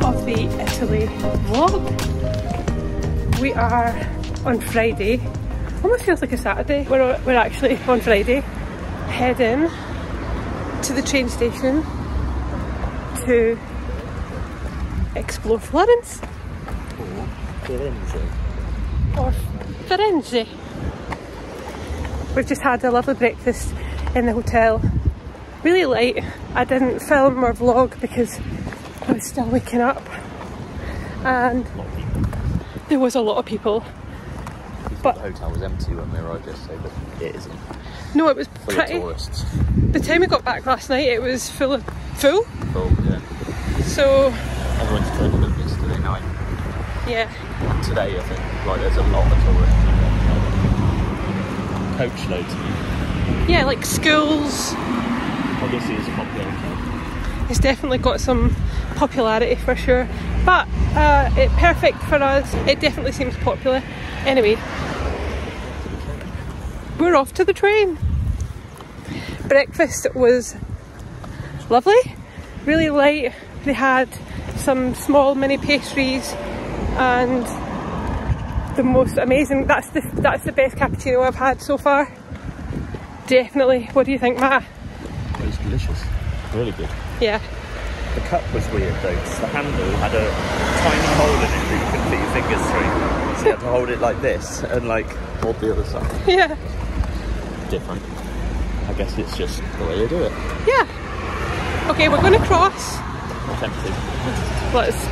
of the Italy vlog. We are on Friday. Almost feels like a Saturday. We're actually on Friday, heading to the train station to explore Florence. Or Firenze. We've just had a lovely breakfast in the hotel. Really late. I didn't film or vlog because I was still waking up, and there was a lot of people. But the hotel was empty when we arrived yesterday, but it isn't. No, it was full pretty. Of tourists. The time we got back last night, it was full. Full, yeah. So everyone's turning up yesterday night. Yeah. Today, I think, like there's a lot of tourists. Coach loads. Yeah, like schools. Obviously, it's a popular hotel. It's definitely got some popularity for sure, but it's perfect for us. It definitely seems popular. Anyway, we're off to the train. Breakfast was lovely, really light. They had some small mini pastries and the most amazing, that's the best cappuccino I've had so far. Definitely. What do you think, Matt? It was delicious, really good. Yeah. The cup was weird though, because the handle had a tiny hole in it that you couldn't put your fingers through. So you had to hold it like this and like hold the other side. Yeah. Different. I guess it's just the way you do it. Yeah. Okay, we're going to cross. Tempting. Let's.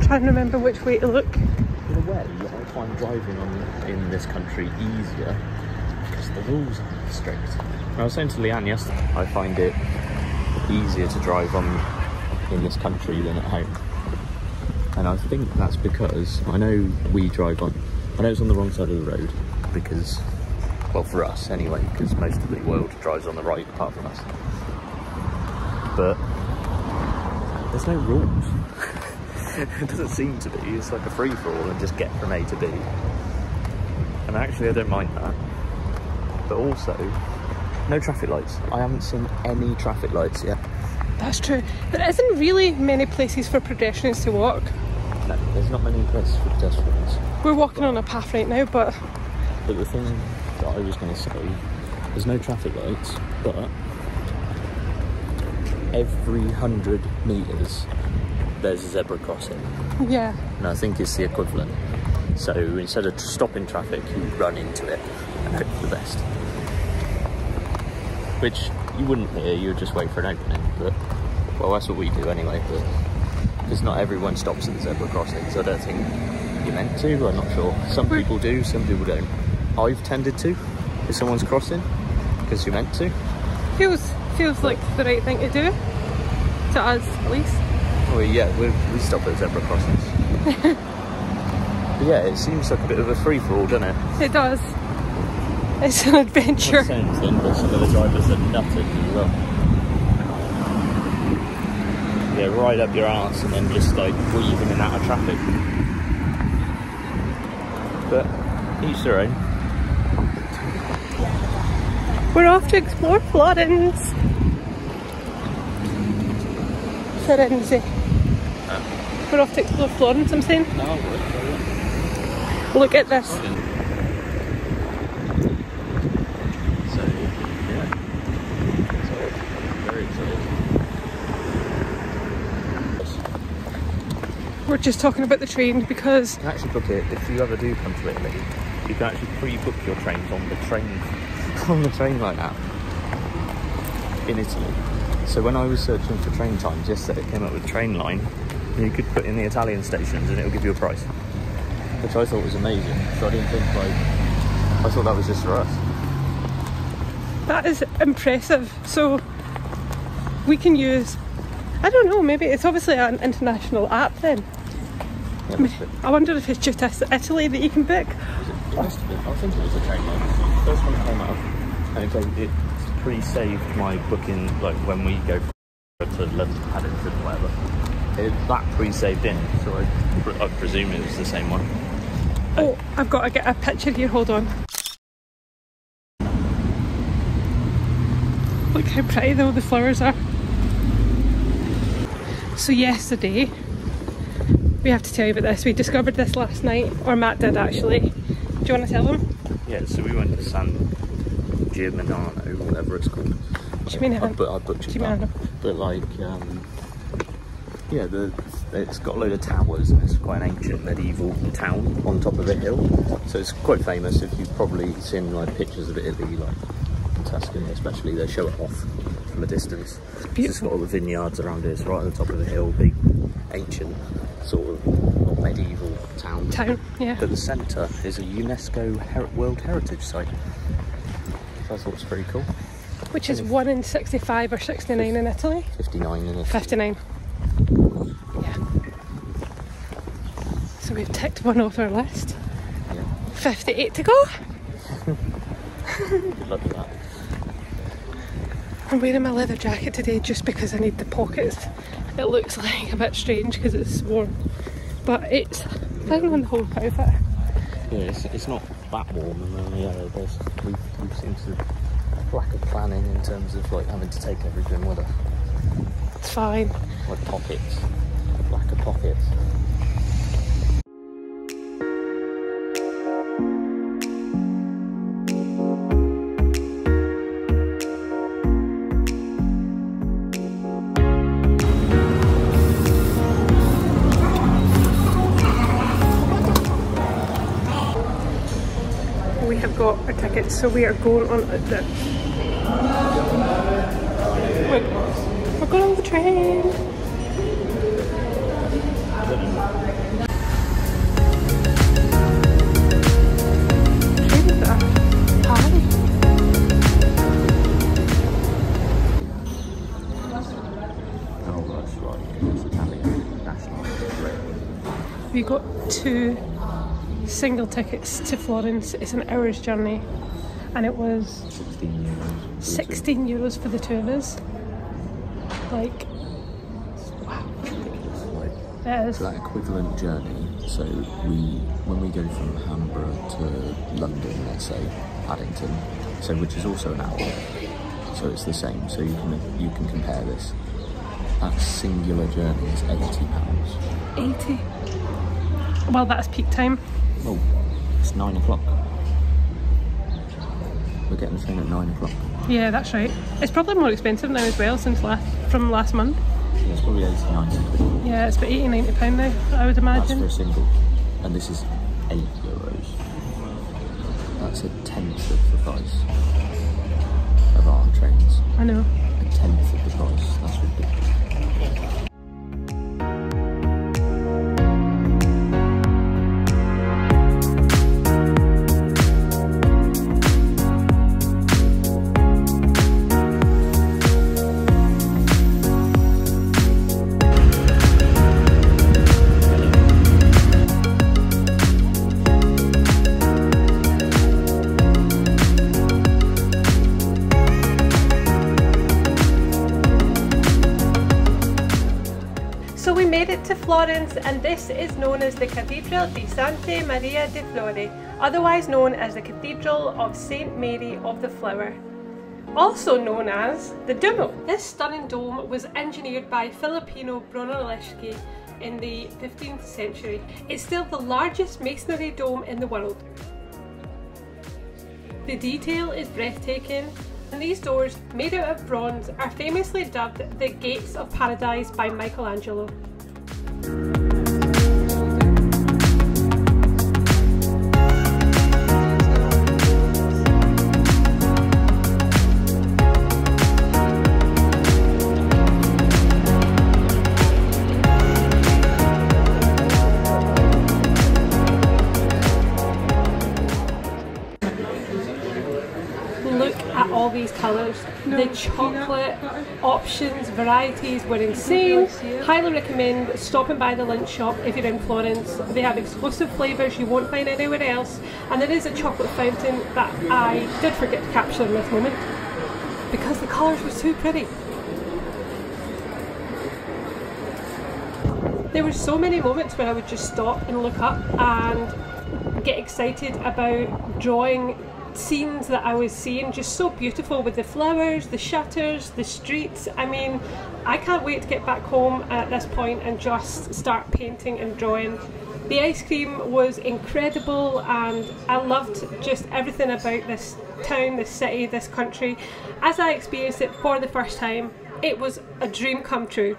Trying to remember which way to look. In a way, I find driving in this country easier because the rules aren't strict. I was saying to Leanne yesterday, I find it easier to drive in this country than at home. And I think that's because I know it's on the wrong side of the road because, well, for us anyway, because most of the world drives on the right apart from us. But there's no rules. It doesn't seem to be. It's like a free-for-all and just get from A to B. And actually I don't mind that. But also, no traffic lights. I haven't seen any traffic lights yet. That's true. There isn't really many places for pedestrians to walk. No, there's not many places for pedestrians. We're walking on a path right now, but the thing that I was going to say, there's no traffic lights, but every 100 metres there's a zebra crossing. Yeah. And I think it's the equivalent. So instead of stopping traffic, you run into it and hope for the best. Which you wouldn't hear, you would just wait for an opening, but, well, that's what we do anyway, but because not everyone stops at the zebra crossing, so I don't think you're meant to, I'm not sure. Some people do, some people don't. I've tended to, if someone's crossing, because you're meant to. Feels like the right thing to do, to us at least. Well, yeah, we stop at zebra crossings. But yeah, it seems like a bit of a free-for-all, doesn't it? It does. It's an adventure. Not saying anything, but some of the drivers are nutted as well. Yeah, right up your arse and then just like weaving in and out of traffic. But each their own. We're off to explore Florence. Firenze. We're off to explore Florence, I'm saying. No, look at this. So, yeah. So, very excited. We're just talking about the train because You can actually book it, if you ever do come to Italy, you can actually pre-book your trains on the Trainline app in Italy. So when I was searching for train times yesterday, it came up with Trainline. You could put in the Italian stations and it'll give you a price, which I thought was amazing. So I didn't think I thought that was just for us. that is impressive. So we can use, I don't know, maybe it's obviously an international app then. Yeah, I wonder if it's just Italy that you can book. it must have been. I think it was a Trainline. First one came up, and it pre-saved my booking, like when we go to London, Paddington, whatever. That pre-saved in, so I presume it was the same one. Oh, I've got to get a picture here, hold on. Look how pretty though the flowers are. So yesterday, we have to tell you about this. We discovered this last night, or Matt did actually. Do you want to tell them? Yeah, so we went to San Gimignano, whatever it's called. I butchered that. But like, yeah, it's got a load of towers and it's quite an ancient medieval town on top of a hill. So it's quite famous. If you've probably seen like pictures of Italy, like Tuscan especially, they show it off from a distance. It's beautiful. It's got all the vineyards around it. It's right on the top of the hill, big ancient sort of medieval town. Yeah. But the centre is a UNESCO World Heritage Site. So I thought it was pretty cool. Which is 1 in 65 or 69 in Italy? 59 in Italy. 59. Yeah. So we've ticked one off our list. Yeah. 58 to go. Good luck with that. I'm wearing my leather jacket today just because I need the pockets. It looks like a bit strange because it's warm, but it's fine on the whole outfit. Yeah, it's not that warm, and yeah, we've seen to lack of planning in terms of like having to take everything with us. It's fine. Like pockets, lack of pockets. We have got our tickets, so we are going on the... We're going on the train! We got 2 single tickets to Florence. It's an hour's journey, and it was 16 euros for the 2 of us. Like, wow, that is. So that equivalent journey. So when we go from Hamburg to London, let's say Paddington, so which is also an hour. So it's the same. So you can compare this. That singular journey is £80. 80. Well, that's peak time. Oh, it's 9 o'clock. We're getting the train at 9 o'clock. Yeah, that's right. It's probably more expensive now as well since from last month. Yeah, it's probably 80, 90 quid. Yeah, it's about £80–90 now, I would imagine. That's for a single. And this is €8. That's a tenth of the price of our trains. I know. A tenth of the price. That's ridiculous. To Florence, and this is known as the Cathedral di Santa Maria de Fiore, otherwise known as the Cathedral of Saint Mary of the Flower, also known as the Duomo. This stunning dome was engineered by Filipino Brunelleschi in the 15th century. It's still the largest masonry dome in the world. The detail is breathtaking, and these doors, made out of bronze, are famously dubbed the Gates of Paradise by Michelangelo. Look at all these colours. The chocolate options, varieties were insane. Highly recommend stopping by the lunch shop if you're in Florence. They have exclusive flavours you won't find anywhere else, and there is a chocolate fountain that I did forget to capture in this moment because the colours were so pretty. There were so many moments where I would just stop and look up and get excited about drawing scenes that I was seeing, just so beautiful with the flowers, the shutters, the streets. I mean, I can't wait to get back home at this point and just start painting and drawing. The ice cream was incredible and I loved just everything about this town, this city, this country. As I experienced it for the first time, it was a dream come true.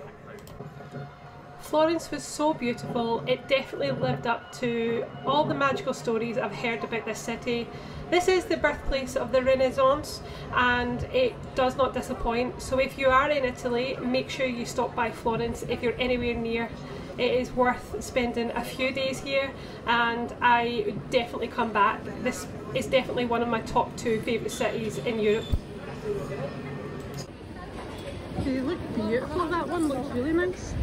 Florence was so beautiful. It definitely lived up to all the magical stories I've heard about this city. This is the birthplace of the Renaissance and it does not disappoint. So if you are in Italy, make sure you stop by Florence if you're anywhere near. It is worth spending a few days here and I would definitely come back. This is definitely one of my top 2 favourite cities in Europe. They look beautiful, that one looks really nice.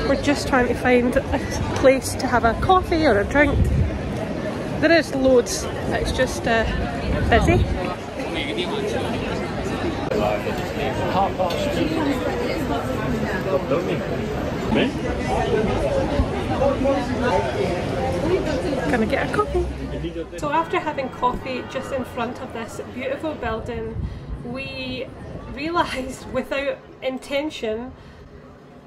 We're just trying to find a place to have a coffee or a drink. There is loads, it's just busy. Gonna get a coffee. So after having coffee just in front of this beautiful building, we realised without intention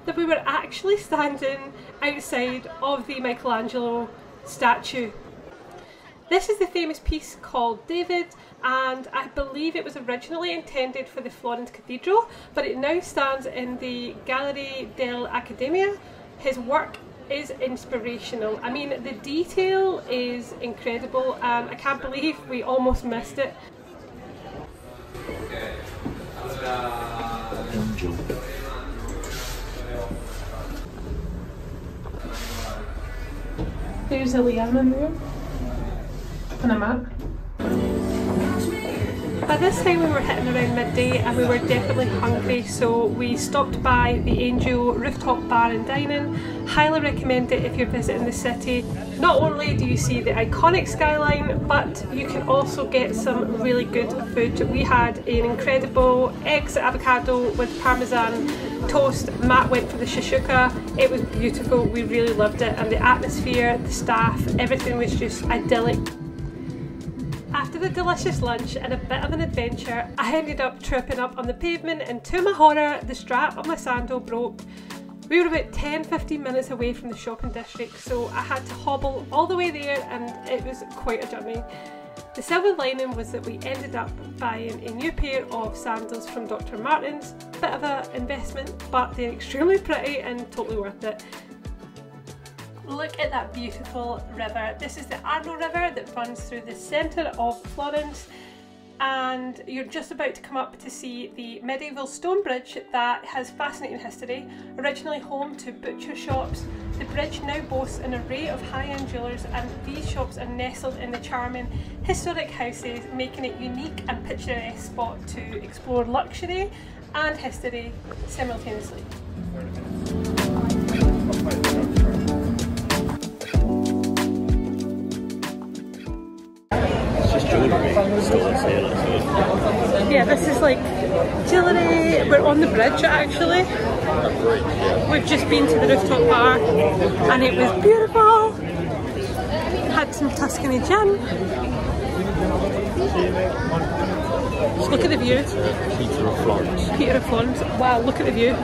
that we were actually standing outside of the Michelangelo statue. This is the famous piece called David, and I believe it was originally intended for the Florence Cathedral, but it now stands in the Gallery dell'Accademia. His work is inspirational. I mean, the detail is incredible and I can't believe we almost missed it. Angel. There's a liam in there and a map. By this time we were hitting around midday and we were definitely hungry, so we stopped by the Angel Rooftop Bar and Dining. Highly recommend it if you're visiting the city. Not only do you see the iconic skyline, but you can also get some really good food. We had an incredible eggs avocado with parmesan toast. Matt went for the shashuka. It was beautiful, we really loved it, and the atmosphere, the staff, everything was just idyllic. After the delicious lunch and a bit of an adventure, I ended up tripping up on the pavement and to my horror, the strap of my sandal broke. We were about 10-15 minutes away from the shopping district, so I had to hobble all the way there and it was quite a journey. The silver lining was that we ended up buying a new pair of sandals from Dr. Martens. Bit of an investment, but they're extremely pretty and totally worth it. Look at that beautiful river. This is the Arno River that runs through the centre of Florence, and you're just about to come up to see the medieval stone bridge that has fascinating history. Originally home to butcher shops, the bridge now boasts an array of high-end jewellers, and these shops are nestled in the charming historic houses, making it a unique and picturesque spot to explore luxury and history simultaneously. Yeah, this is like jewellery. We're on the bridge actually. We've just been to the rooftop bar and it was beautiful. Had some Tuscan gin. Just look at the view. Peter of Florence. Peter of Florence. Wow, look at the view.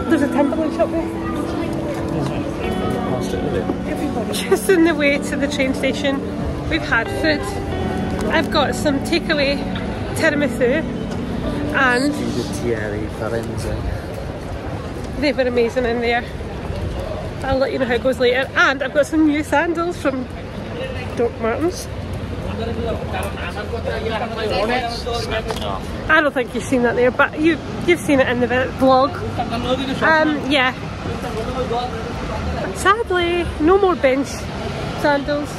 There's a Timberland shop there. Just on the way to the train station, we've had food. I've got some takeaway tiramisu and they were amazing in there. I'll let you know how it goes later. And I've got some new sandals from Martens. I don't think you've seen that there, but you've seen it in the vlog. Yeah. Sadly, no more bench sandals.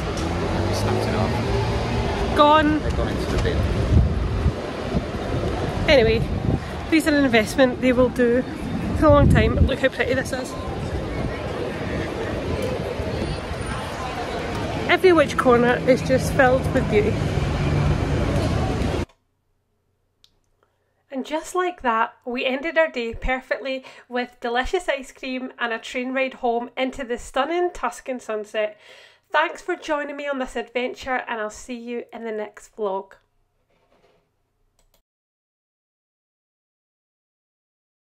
Gone. They've gone into the bin. Anyway, these are an investment. They will do for a long time. Look how pretty this is. Every which corner is just filled with beauty. And just like that, we ended our day perfectly with delicious ice cream and a train ride home into the stunning Tuscan sunset. Thanks for joining me on this adventure, and I'll see you in the next vlog.